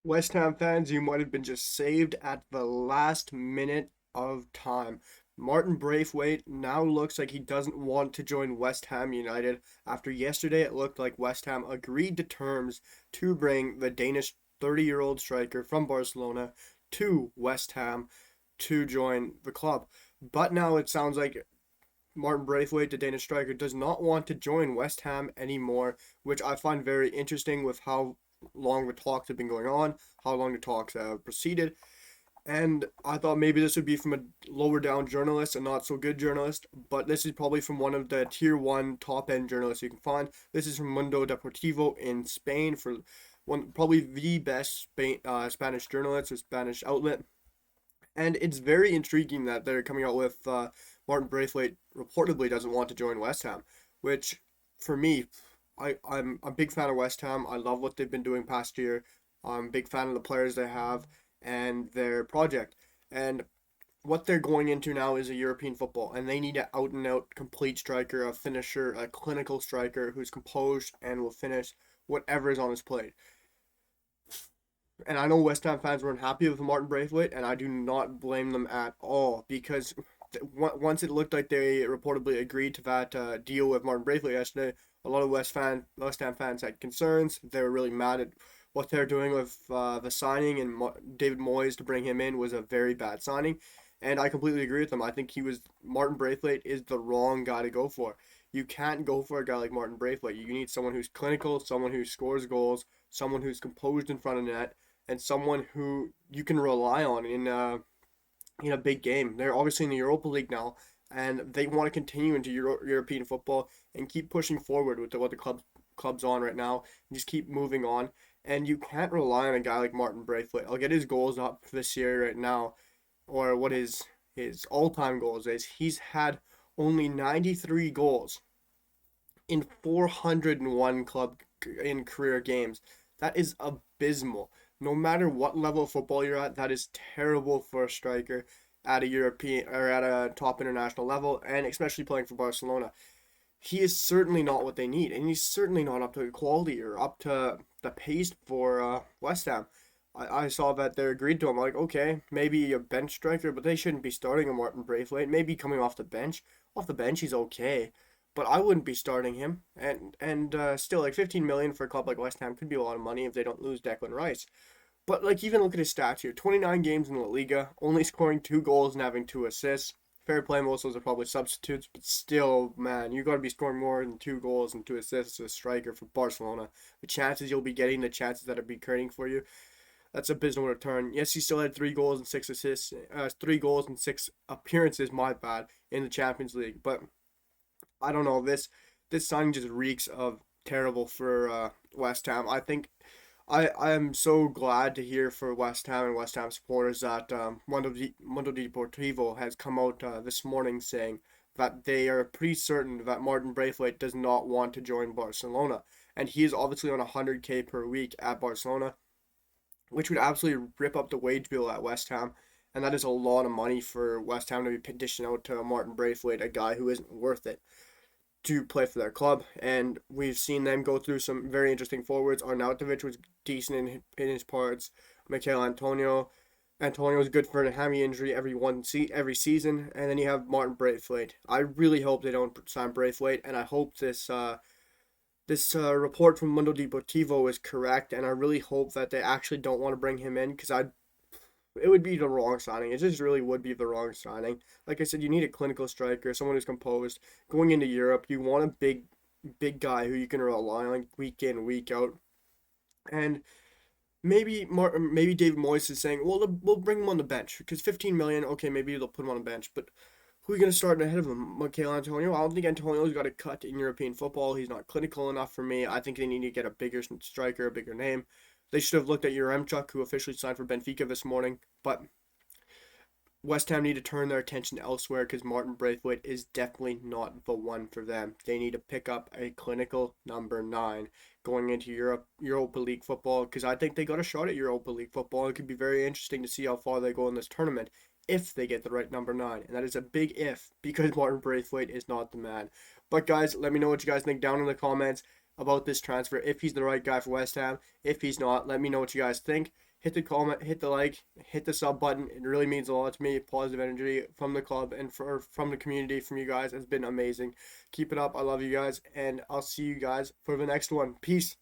West Ham fans, you might have been just saved at the last minute of time. Martin Braithwaite now looks like he doesn't want to join West Ham United. After yesterday, it looked like West Ham agreed to terms to bring the Danish 30-year-old striker from Barcelona to West Ham to join the club. But now it sounds like Martin Braithwaite, the Danish striker, does not want to join West Ham anymore, which I find very interesting with how long the talks have been going on, how long the talks have proceeded. And I thought maybe this would be from a lower down journalist, a not so good journalist, but this is probably from one of the tier one top end journalists you can find. This is from Mundo Deportivo in Spain, for one probably the best Spanish journalist or Spanish outlet. And it's very intriguing that they're coming out with Martin Braithwaite reportedly doesn't want to join West Ham, which for me, I'm a big fan of West Ham. I love what they've been doing past year. I'm a big fan of the players they have and their project. And what they're going into now is a European football, and they need an out and out complete striker, a finisher, a clinical striker who's composed and will finish whatever is on his plate. And I know West Ham fans weren't happy with Martin Braithwaite, and I do not blame them at all because once it looked like they reportedly agreed to that deal with Martin Braithwaite yesterday, a lot of West Ham fans had concerns. They were really mad at what they're doing with the signing, and David Moyes to bring him in was a very bad signing. And I completely agree with them. I think Martin Braithwaite is the wrong guy to go for. You can't go for a guy like Martin Braithwaite. You need someone who's clinical, someone who scores goals, someone who's composed in front of net, and someone who you can rely on in a big game. They're obviously in the Europa League now, and they want to continue into European football and keep pushing forward with what the club's on right now, and just keep moving on. And you can't rely on a guy like Martin Braithwaite. I'll get his goals up this year right now, or what his all time goals is. He's had only 93 goals in 401 club in career games. That is abysmal. No matter what level of football you're at, that is terrible for a striker at a European or at a top international level, and especially playing for Barcelona. He is certainly not what they need, and he's certainly not up to the quality or up to the pace for West Ham. I saw that they agreed to him. Like, okay, maybe a bench striker, but they shouldn't be starting a Martin Braithwaite. Maybe coming off the bench. Off the bench, he's okay, but I wouldn't be starting him. And still, like 15 million for a club like West Ham could be a lot of money if they don't lose Declan Rice. But like, even look at his stats here: 29 games in La Liga, only scoring 2 goals and having 2 assists. Fair play, most of those are probably substitutes, but still, man, you got to be scoring more than 2 goals and 2 assists as a striker for Barcelona. The chances you'll be getting, the chances that are be creating for you, that's abysmal return. Yes, he still had 3 goals and 6 assists, 3 goals and 6 appearances. My bad, in the Champions League. But I don't know. This signing just reeks of terrible for West Ham. I think I am so glad to hear for West Ham and West Ham supporters that Mundo Deportivo has come out this morning saying that they are pretty certain that Martin Braithwaite does not want to join Barcelona, and he is obviously on 100K per week at Barcelona, which would absolutely rip up the wage bill at West Ham. And that is a lot of money for West Ham to be dishing out to Martin Braithwaite, a guy who isn't worth it, to play for their club. And we've seen them go through some very interesting forwards. Arnautovic was decent in his parts. Michael Antonio was good for a hammy injury every season. And then you have Martin Braithwaite. I really hope they don't sign Braithwaite, and I hope this report from Mundo Deportivo is correct, and I really hope that they actually don't want to bring him in because it would be the wrong signing. It just really would be the wrong signing. Like I said, you need a clinical striker, someone who's composed. Going into Europe, you want a big guy who you can rely on week in, week out. And maybe David Moyes is saying, well, we'll bring him on the bench because 15 million. Okay, maybe they'll put him on the bench, but who are you going to start ahead of him? Michael Antonio? I don't think Antonio's got a cut in European football. He's not clinical enough for me. I think they need to get a bigger striker, a bigger name. They should have looked at Yaremchuk, who officially signed for Benfica this morning. But West Ham need to turn their attention elsewhere because Martin Braithwaite is definitely not the one for them. They need to pick up a clinical number 9 going into Europa League football, because I think they got a shot at Europa League football. It could be very interesting to see how far they go in this tournament if they get the right number 9. And that is a big if, because Martin Braithwaite is not the man. But guys, let me know what you guys think down in the comments about this transfer. If he's the right guy for West Ham. If he's not, let me know what you guys think. hit the comment, hit the like, hit the sub button. It really means a lot to me. Positive energy from the club and from the community, from you guys, has been amazing. Keep it up. I love you guys, and I'll see you guys for the next one. Peace.